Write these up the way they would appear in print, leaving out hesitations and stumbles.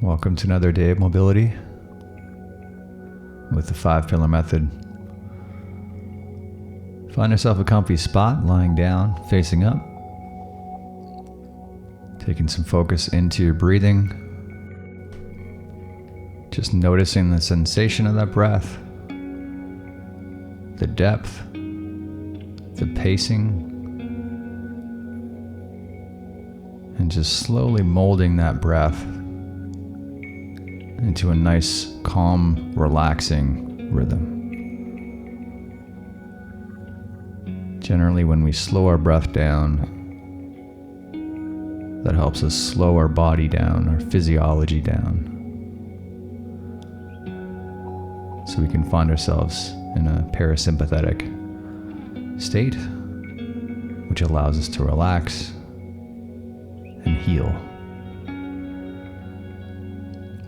Welcome to another day of mobility with the 5-pillar method. Find yourself a comfy spot, lying down, facing up. Taking some focus into your breathing. Just noticing the sensation of that breath, the depth, the pacing, and just slowly molding that breath into a nice, calm, relaxing rhythm. Generally, when we slow our breath down, that helps us slow our body down, our physiology down, so we can find ourselves in a parasympathetic state, which allows us to relax and heal.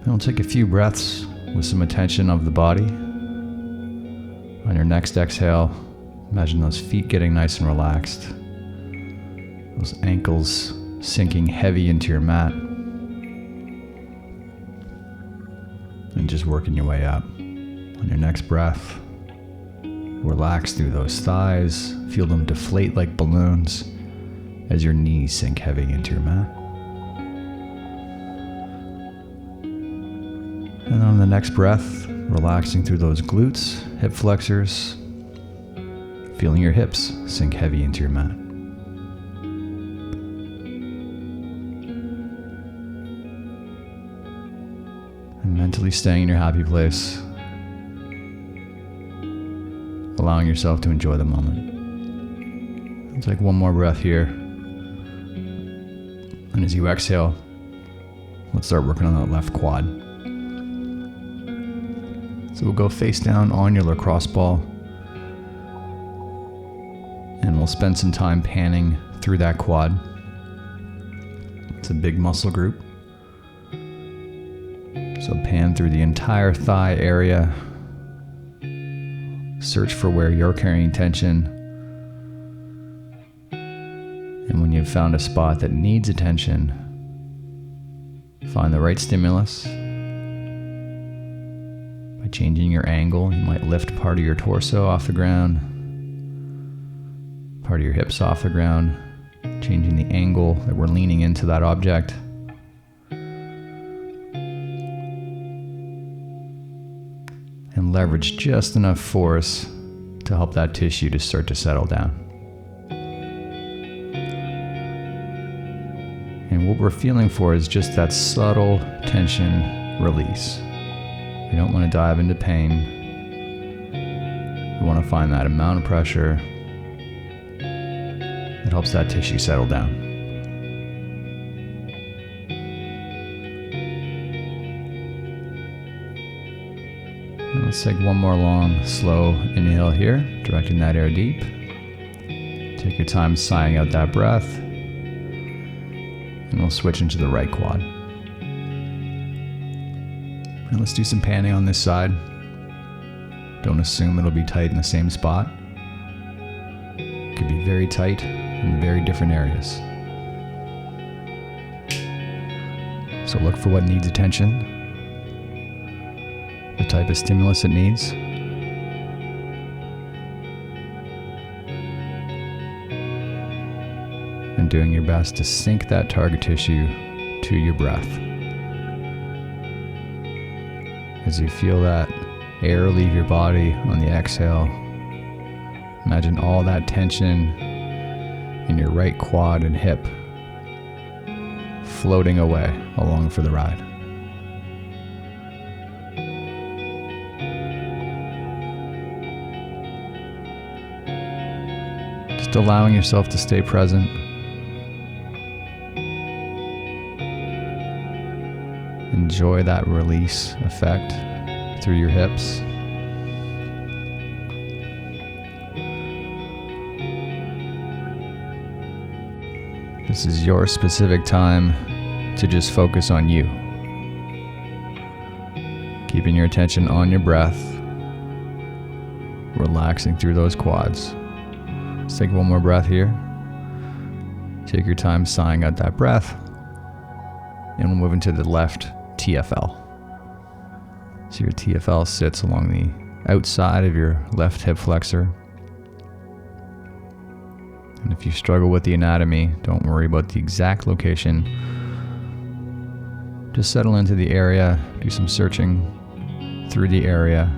And we'll take a few breaths with some attention of the body. On your next exhale, imagine those feet getting nice and relaxed, those ankles sinking heavy into your mat, and just working your way up. On your next breath, relax through those thighs, feel them deflate like balloons as your knees sink heavy into your mat. And on the next breath, relaxing through those glutes, hip flexors, feeling your hips sink heavy into your mat. And mentally staying in your happy place, allowing yourself to enjoy the moment. I'll take one more breath here. And as you exhale, let's start working on that left quad. So we'll go face down on your lacrosse ball, and we'll spend some time panning through that quad. It's a big muscle group. So pan through the entire thigh area. Search for where you're carrying tension. And when you've found a spot that needs attention, find the right stimulus. By changing your angle, you might lift part of your torso off the ground, part of your hips off the ground, changing the angle that we're leaning into that object. And leverage just enough force to help that tissue to start to settle down. And what we're feeling for is just that subtle tension release. We don't want to dive into pain. We want to find that amount of pressure that helps that tissue settle down. And let's take one more long, slow inhale here, directing that air deep. Take your time sighing out that breath. And we'll switch into the right quad. And let's do some panning on this side. Don't assume it'll be tight in the same spot. It could be very tight in very different areas. So look for what needs attention, the type of stimulus it needs. And doing your best to sync that target tissue to your breath. As you feel that air leave your body on the exhale, imagine all that tension in your right quad and hip floating away along for the ride. Just allowing yourself to stay present. Enjoy that release effect through your hips. This is your specific time to just focus on you. Keeping your attention on your breath, relaxing through those quads. Let's take one more breath here. Take your time sighing out that breath. And we'll move into the left T TFL. So your TFL sits along the outside of your left hip flexor. And if you struggle with the anatomy, don't worry about the exact location. Just settle into the area, do some searching through the area.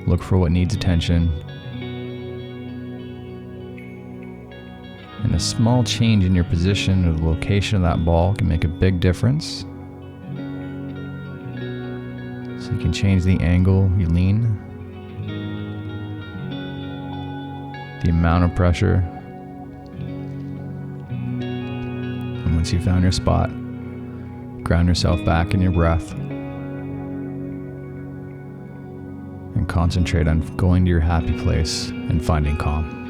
Look for what needs attention. And a small change in your position or the location of that ball can make a big difference. So you can change the angle you lean, the amount of pressure. And once you've found your spot, ground yourself back in your breath and concentrate on going to your happy place and finding calm.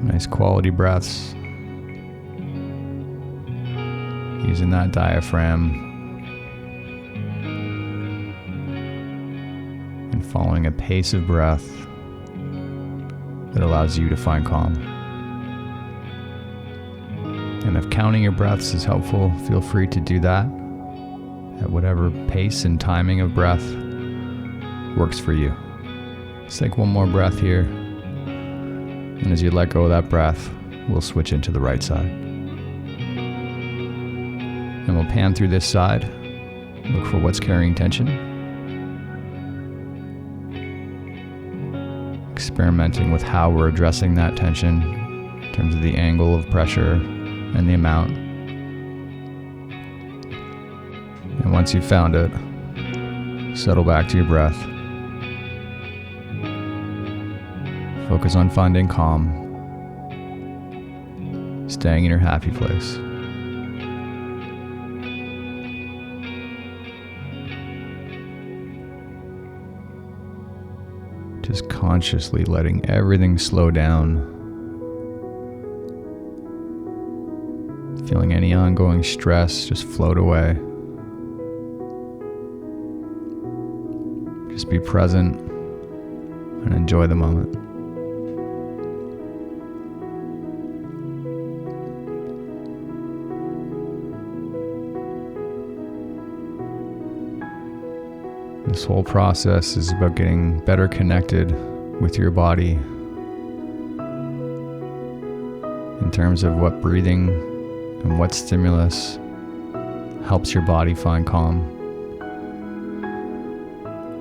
Nice quality breaths. Using that diaphragm and following a pace of breath that allows you to find calm. And if counting your breaths is helpful, feel free to do that at whatever pace and timing of breath works for you. Let's take one more breath here. And as you let go of that breath, we'll switch into the right side. And we'll pan through this side, look for what's carrying tension. Experimenting with how we're addressing that tension in terms of the angle of pressure and the amount. And once you've found it, settle back to your breath. Focus on finding calm, staying in your happy place. Just consciously letting everything slow down. Feeling any ongoing stress just float away. Just be present and enjoy the moment. This whole process is about getting better connected with your body in terms of what breathing and what stimulus helps your body find calm.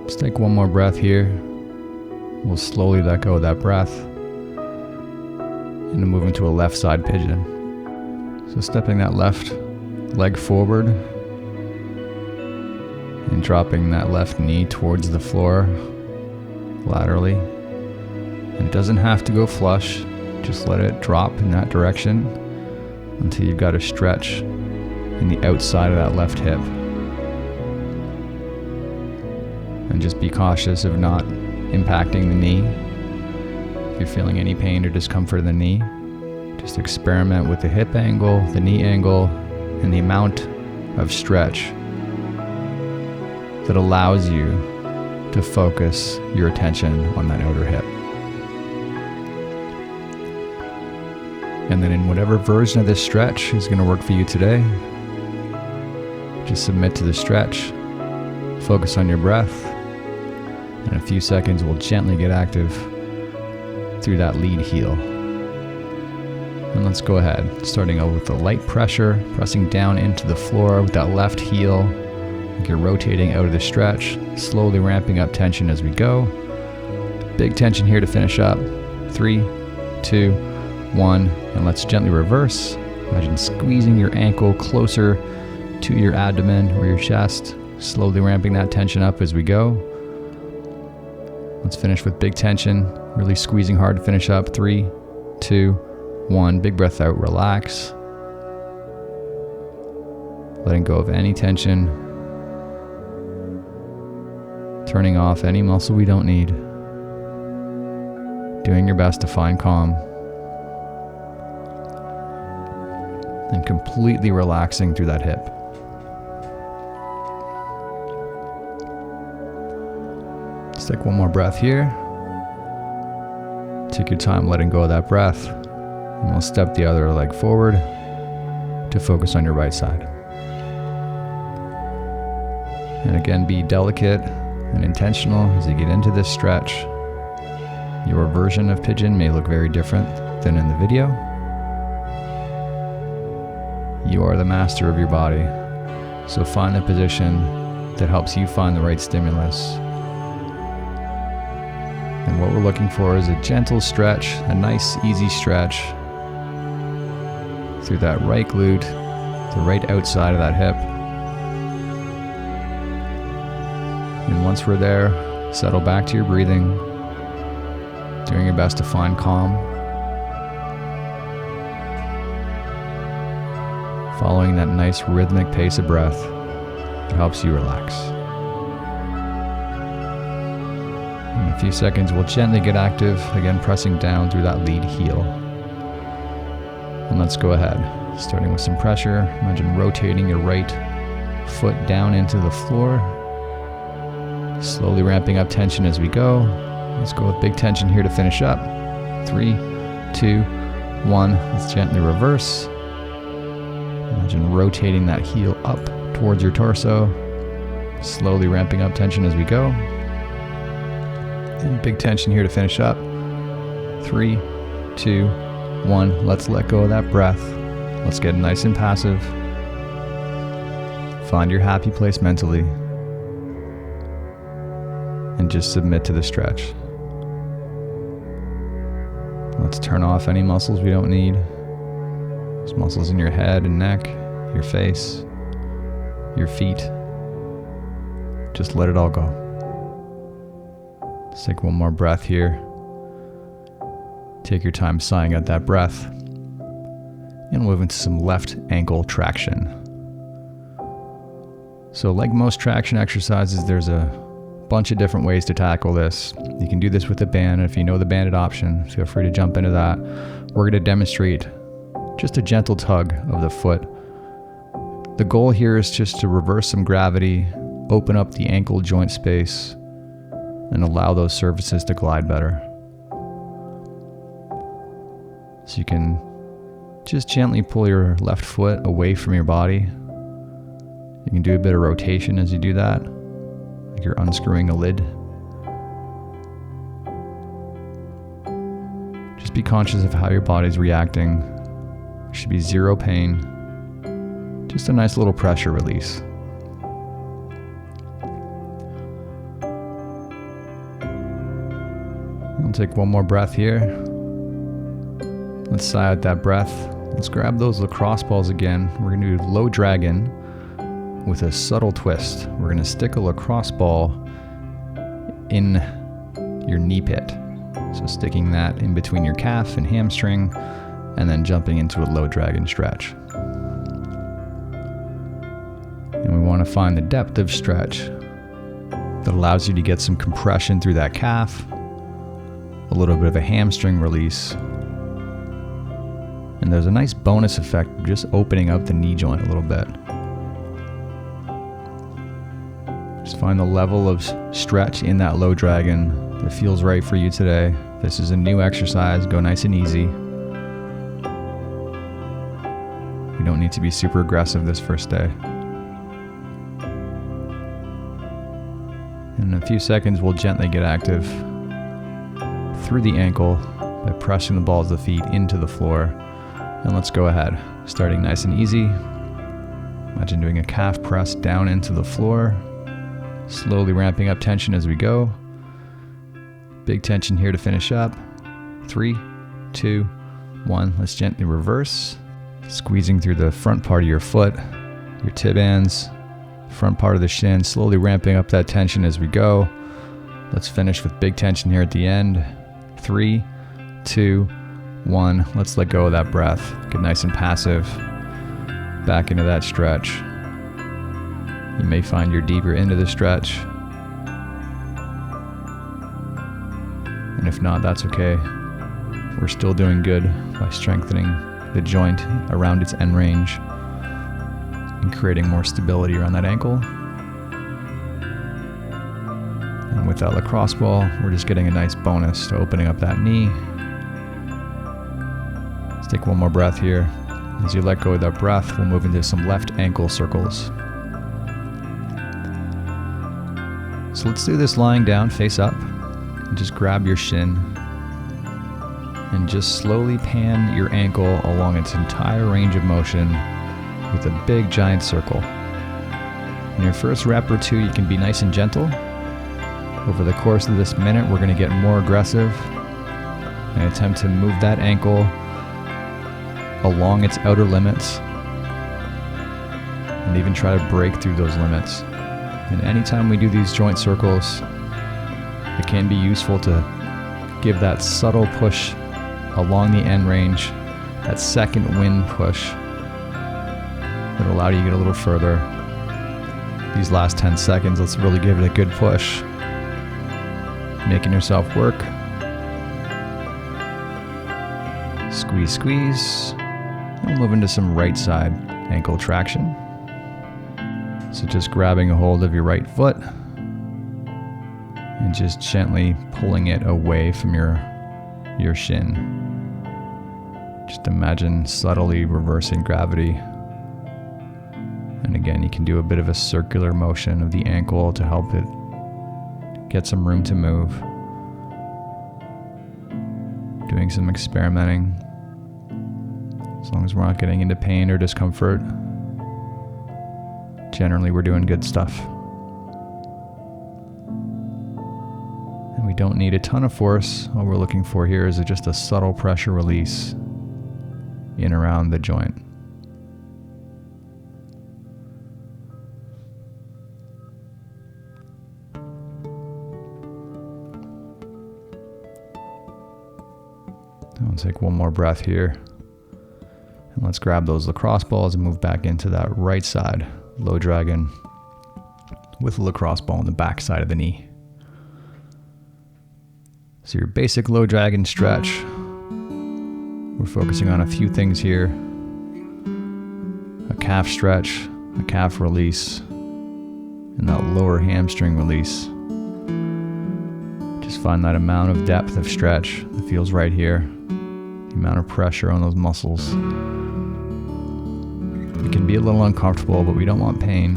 Let's take one more breath here. We'll slowly let go of that breath and move into a left side pigeon. So stepping that left leg forward and dropping that left knee towards the floor laterally. And it doesn't have to go flush, just let it drop in that direction until you've got a stretch in the outside of that left hip. And just be cautious of not impacting the knee. If you're feeling any pain or discomfort in the knee, just experiment with the hip angle, the knee angle, and the amount of stretch that allows you to focus your attention on that outer hip. And then in whatever version of this stretch is going to work for you today, just submit to the stretch, focus on your breath. In a few seconds, we'll gently get active through that lead heel. And let's go ahead, starting out with the light pressure, pressing down into the floor with that left heel. You're rotating out of the stretch, slowly ramping up tension as we go. Big tension here to finish up. 3, 2, 1, and let's gently reverse. Imagine squeezing your ankle closer to your abdomen or your chest, slowly ramping that tension up as we go. Let's finish with big tension, really squeezing hard to finish up. 3, 2, 1, big breath out, relax. Letting go of any tension. Turning off any muscle we don't need. Doing your best to find calm. And completely relaxing through that hip. Let's take one more breath here. Take your time letting go of that breath. And we'll step the other leg forward. to focus on your right side. And again, be delicate and intentional as you get into this stretch. Your version of pigeon may look very different than in the video. You are the master of your body, so find the position that helps you find the right stimulus. And what we're looking for is a gentle stretch, a nice easy stretch through that right glute, the right outside of that hip. And once we're there, settle back to your breathing, doing your best to find calm, following that nice rhythmic pace of breath that helps you relax. In a few seconds, we'll gently get active, again pressing down through that lead heel. And let's go ahead, starting with some pressure. Imagine rotating your right foot down into the floor, slowly ramping up tension as we go. Let's go with big tension here to finish up. 3, 2, 1. Let's gently reverse. Imagine rotating that heel up towards your torso, slowly ramping up tension as we go. And big tension here to finish up. 3, 2, 1. Let's let go of that breath. Let's get nice and passive. Find your happy place mentally. And just submit to the stretch. Let's turn off any muscles we don't need. Those muscles in your head and neck, your face, your feet. Just let it all go. Let's take one more breath here. Take your time sighing out that breath. And move into some left ankle traction. So like most traction exercises, there's a bunch of different ways to tackle this. You can do this with a band. If you know the banded option, feel free to jump into that. We're going to demonstrate just a gentle tug of the foot. The goal here is just to reverse some gravity, open up the ankle joint space, and allow those surfaces to glide better. So you can just gently pull your left foot away from your body. You can do a bit of rotation as you do that, like you're unscrewing a lid. Just be conscious of how your body's reacting. There should be zero pain, just a nice little pressure release. I'll take one more breath here. Let's sigh out that breath. Let's grab those lacrosse balls again. We're going to do low dragon with a subtle twist. We're going to stick a lacrosse ball in your knee pit. So sticking that in between your calf and hamstring, and then jumping into a low dragon stretch. And we want to find the depth of stretch that allows you to get some compression through that calf, a little bit of a hamstring release. And there's a nice bonus effect of just opening up the knee joint a little bit. Just find the level of stretch in that low dragon that feels right for you today. This is a new exercise. Go nice and easy. You don't need to be super aggressive this first day. In a few seconds, we'll gently get active through the ankle by pressing the balls of the feet into the floor. And let's go ahead, starting nice and easy. Imagine doing a calf press down into the floor, slowly ramping up tension as we go. Big tension here to finish up. 3, 2, 1. Let's gently reverse, squeezing through the front part of your foot, your tibans, front part of the shin, slowly ramping up that tension as we go. Let's finish with big tension here at the end. 3, 2, 1. Let's let go of that breath. Get nice and passive. Back into that stretch. You may find you're deeper into the stretch. And if not, that's okay. We're still doing good by strengthening the joint around its end range and creating more stability around that ankle. And with that lacrosse ball, we're just getting a nice bonus to opening up that knee. Let's take one more breath here. As you let go of that breath, we'll move into some left ankle circles. So let's do this lying down, face up, and just grab your shin and just slowly pan your ankle along its entire range of motion with a big giant circle. In your first rep or two, you can be nice and gentle. Over the course of this minute, we're going to get more aggressive and attempt to move that ankle along its outer limits and even try to break through those limits. And anytime we do these joint circles, it can be useful to give that subtle push along the end range, that second wind push that'll allow you to get a little further. These last 10 seconds, let's really give it a good push, making yourself work. Squeeze, squeeze. We'll move into some right side ankle traction. So just grabbing a hold of your right foot and just gently pulling it away from your shin. Just imagine subtly reversing gravity. And again, you can do a bit of a circular motion of the ankle to help it get some room to move. Doing some experimenting. As long as we're not getting into pain or discomfort, generally we're doing good stuff. And we don't need a ton of force. All we're looking for here is just a subtle pressure release in around the joint. I'll take one more breath here. And let's grab those lacrosse balls and move back into that right side low dragon with a lacrosse ball on the back side of the knee. So your basic low dragon stretch, we're focusing on a few things here. A calf stretch, a calf release, and that lower hamstring release. Just find that amount of depth of stretch that feels right here. The amount of pressure on those muscles. It can be a little uncomfortable, but we don't want pain.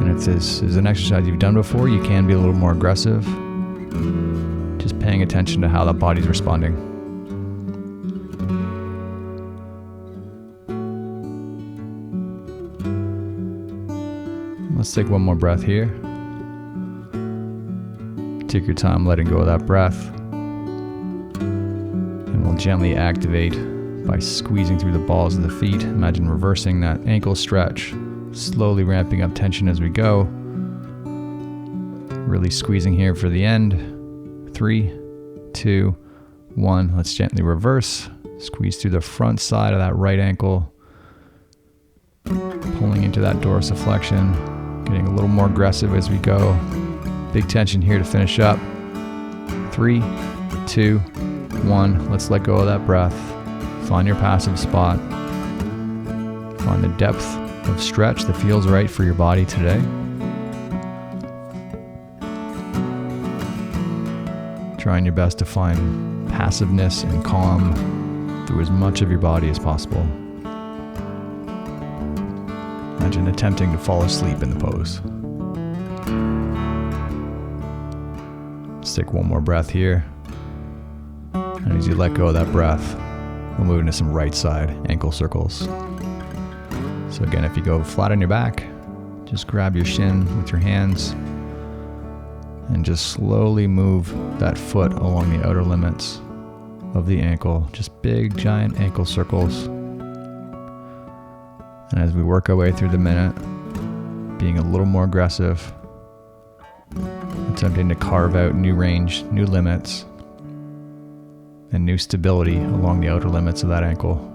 And if this is an exercise you've done before, you can be a little more aggressive. Just paying attention to how the body's responding. Let's take one more breath here. Take your time letting go of that breath. And we'll gently activate by squeezing through the balls of the feet. Imagine reversing that ankle stretch, slowly ramping up tension as we go. Really squeezing here for the end. 3, 2, 1. Let's gently reverse. Squeeze through the front side of that right ankle. Pulling into that dorsiflexion. Getting a little more aggressive as we go. Big tension here to finish up. 3, 2, 1. Let's let go of that breath. Find your passive spot. Find the depth of stretch that feels right for your body today. Trying your best to find passiveness and calm through as much of your body as possible. Imagine attempting to fall asleep in the pose. Let's take one more breath here. And as you let go of that breath, we'll move into some right side ankle circles. So again, if you go flat on your back, just grab your shin with your hands and just slowly move that foot along the outer limits of the ankle. Just big, giant ankle circles. And as we work our way through the minute, being a little more aggressive, attempting to carve out new range, new limits, and new stability along the outer limits of that ankle.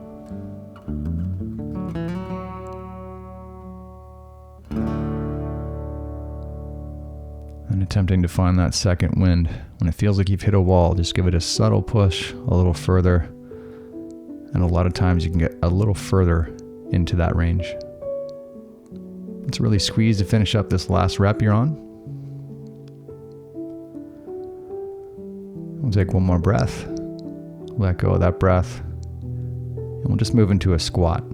And attempting to find that second wind. When it feels like you've hit a wall, just give it a subtle push a little further. And a lot of times you can get a little further into that range. Let's really squeeze to finish up this last rep you're on. We'll take one more breath. Let go of that breath. we'll just move into a squat.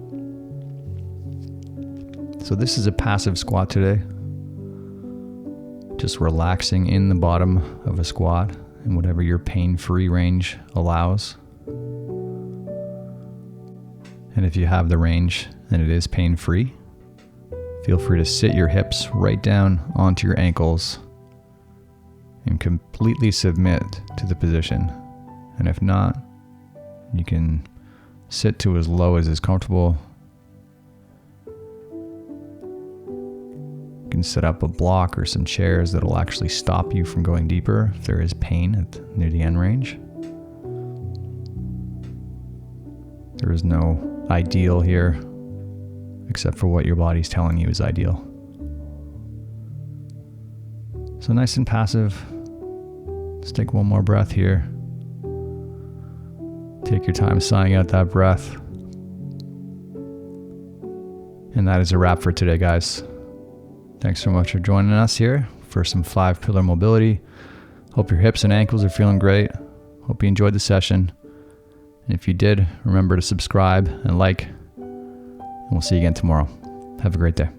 So this is a passive squat today. Just relaxing in the bottom of a squat in whatever your pain-free range allows. And if you have the range and it is pain-free, feel free to sit your hips right down onto your ankles and completely submit to the position. And if not, you can sit to as low as is comfortable. You can set up a block or some chairs that'll actually stop you from going deeper if there is pain near the end range. There is no ideal here except for what your body's telling you is ideal. So nice and passive. Let's take one more breath here. Take your time sighing out that breath. And that is a wrap for today, guys. Thanks so much for joining us here for some 5-pillar mobility. Hope your hips and ankles are feeling great. Hope you enjoyed the session. And if you did, remember to subscribe and like. And we'll see you again tomorrow. Have a great day.